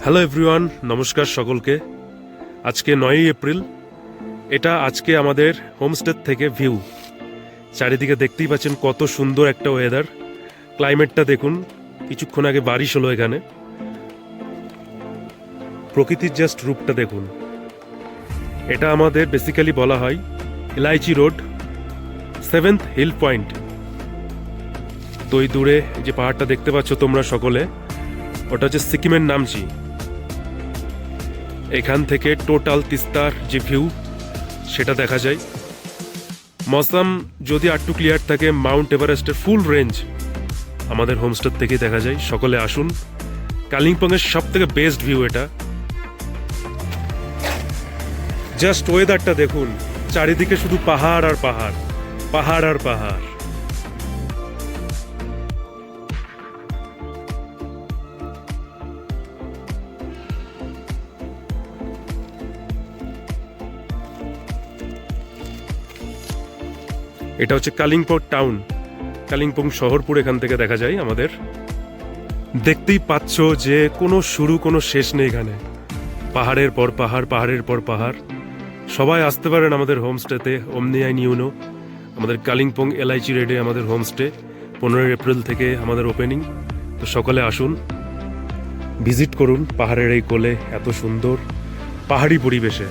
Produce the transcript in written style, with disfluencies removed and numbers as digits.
Hello everyone, নমস্কার সকলকে। আজকে 9ই এপ্রিল। এটা আজকে আমাদের হোমস্টে থেকে ভিউ। চারিদিকে দেখতেই পাচ্ছেন কত সুন্দর একটা ওয়েদার। ক্লাইমেটটা দেখুন, কিছুক্ষণ আগে বারিশ হলো এখানে। প্রকৃতির জাস্ট রূপটা দেখুন। এটা আমাদের বেসিক্যালি বলা হয় ইলাইচি রোড, 7th হিল পয়েন্ট। তো এই দূরে যে পাহাড়টা দেখতে পাচ্ছ তোমরা সকলে, ওটা হচ্ছে সিকিমের নামচি। এখান থেকে টোটাল তিস্তার যে ভিউ সেটা দেখা যায়। মৌসুম যদি আরটু ক্লিয়ার থাকে, মাউন্ট এভারেস্টের ফুল রেঞ্জ আমাদের হোমস্টে থেকেই দেখা যায়। সকলে আসুন, কালিম্পংয়ের সব থেকে বেস্ট ভিউ এটা। জাস্ট ওয়েদারটা দেখুন, চারিদিকে শুধু পাহাড় আর পাহাড়, পাহাড় আর পাহাড়। এটা হচ্ছে কালিম্পং টাউন, কালিম্পং শহরপুর এখান থেকে দেখা যায় আমাদের। দেখতেই পাচ্ছ যে কোনো শুরু কোনো শেষ নেই এখানে। পাহাড়ের পর পাহাড়, পাহাড়ের পর পাহাড়। সবাই আসতে পারেন আমাদের হোমস্টেতে, ওমনিয়াই নিউনো। আমাদের কালিম্পং এলআইচি রেডে আমাদের হোমস্টে 15 এপ্রিল থেকে আমাদের ওপেনিং। তো সকলে আসুন, ভিজিট করুন পাহাড়ের এই কোলে, এত সুন্দর পাহাড়ি পরিবেশে।